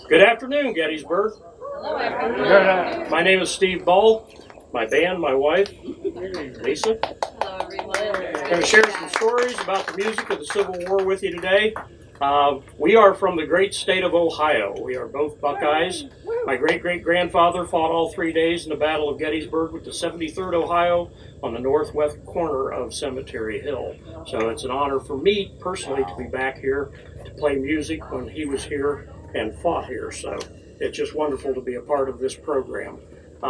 Good afternoon, Gettysburg. Hello, everyone. My name is Steve Ball. My band, my wife, Lisa. Hello, everyone. I'm going to share some stories about the music of the Civil War with you today. We are from the great state of Ohio. We are both Buckeyes. My great-great-grandfather fought all 3 days in the Battle of Gettysburg with the 73rd Ohio on the northwest corner of Cemetery Hill. So it's an honor for me personally to be back here to play music when he was here and fought here. So it's just wonderful to be a part of this program.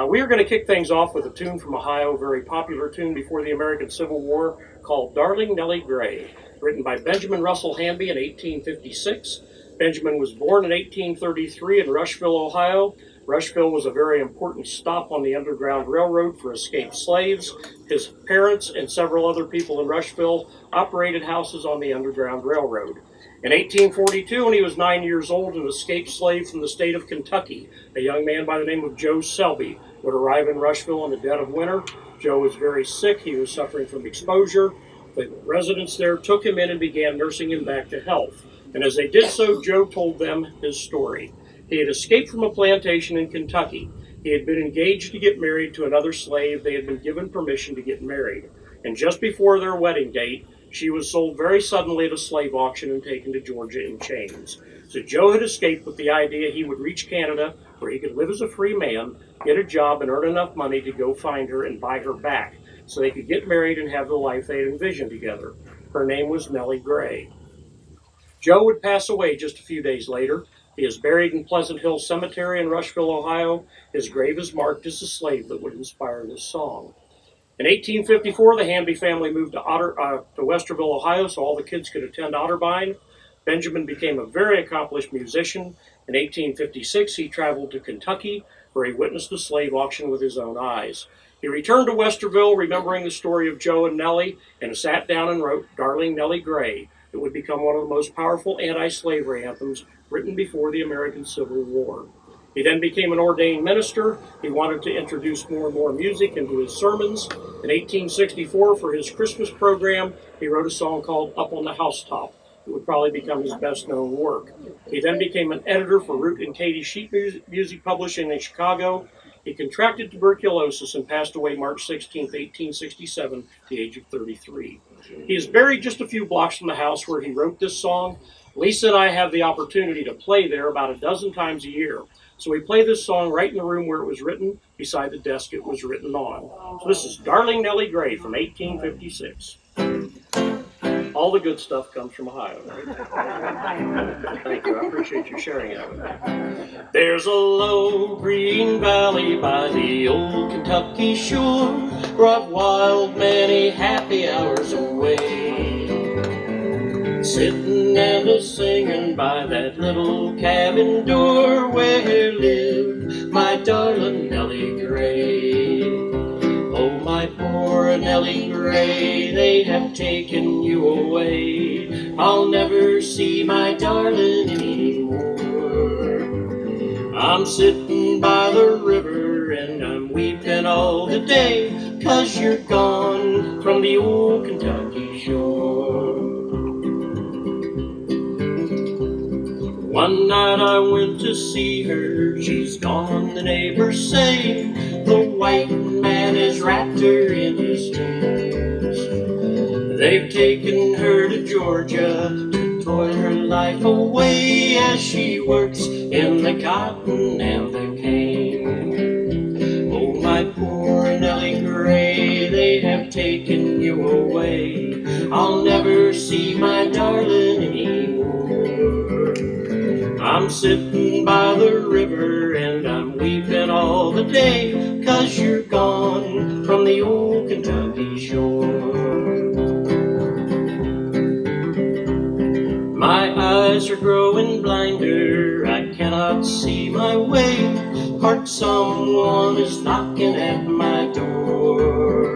We are going to kick things off with a tune from Ohio, a very popular tune before the American Civil War called Darling NellieGray, written by Benjamin Russell Hanby in 1856. Benjamin was born in 1833 in Rushville, Ohio. Rushville was a very important stop on the Underground Railroad for escaped slaves. His parents and several other people in Rushville operated houses on the Underground Railroad. In 1842, when he was 9 years old, an escaped slave from the state of Kentucky, a young man by the name of Joe Selby, would arrive in Rushville in the dead of winter. Joe was very sick. He was suffering from exposure. The residents there took him in and began nursing him back to health. And as they did so, Joe told them his story. He had escaped from a plantation in Kentucky. He had been engaged to get married to another slave. They had been given permission to get married. And just before their wedding date, she was sold very suddenly at a slave auction and taken to Georgia in chains. So Joe had escaped with the idea he would reach Canada, where he could live as a free man, get a job, and earn enough money to go find her and buy her back, so they could get married and have the life they had envisioned together. Her name was NellieGray. Joe would pass away just a few days later. He is buried in Pleasant Hill Cemetery in Rushville, Ohio. His grave is marked as the slave that would inspire this song. In 1854, the Hanby family moved to Westerville, Ohio, so all the kids could attend Otterbein. Benjamin became a very accomplished musician. In 1856, he traveled to Kentucky, where he witnessed the slave auction with his own eyes. He returned to Westerville, remembering the story of Joe and Nellie, and sat down and wrote Darling NellieGray. It would become one of the most powerful anti-slavery anthems written before the American Civil War. He then became an ordained minister. He wanted to introduce more and more music into his sermons. In 1864, for his Christmas program, he wrote a song called Up on the Housetop. It would probably become his best-known work. He then became an editor for Root and Katie Sheet Music Publishing in Chicago. He contracted tuberculosis and passed away March 16, 1867, at the age of 33. He is buried just a few blocks from the house where he wrote this song. Lisa and I have the opportunity to play there about a dozen times a year. So we play this song right in the room where it was written, beside the desk it was written on. So this is Darling NellieGray from 1856. All the good stuff comes from Ohio, right? Thank you. I appreciate you sharing it with me. There's a low green valley by the old Kentucky shore, where I've whiled many happy hours away, sitting and a-singing by that little cabin door where lived my darling NellieGray. Oh, my poor NellieGray, they have taken you away. I'll never see my darling anymore. I'm sitting by the river and I'm weeping all the day, 'cause you're gone from the old Kentucky shore. One night I went to see her, she's gone, the neighbors say. The white man has wrapped her in his tears. They've taken her to Georgia to toil her life away as she works in the cotton and the cane. Oh, my poor NellieGray, they have taken you away. I'll never see my darling anymore. I'm sitting by the river and I'm weeping all the day, 'cause you're gone from the old Kentucky shore. My eyes are growing blinder, I cannot see my way. Hark, someone is knocking at my door.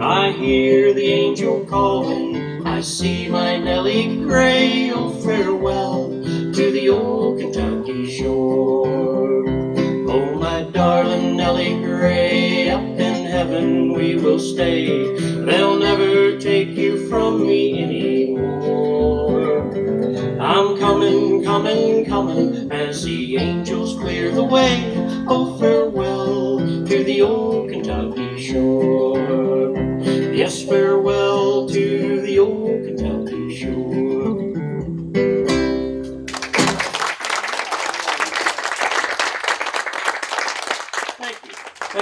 I hear the angel calling, I see my NellieGray. Oh, farewell to the old Kentucky shore. Oh, my darling NellieGray, up in heaven we will stay. They'll never take you from me anymore. I'm coming coming, coming, as the angels clear the way. Oh, farewell to the old Kentucky shore. Yes, farewell.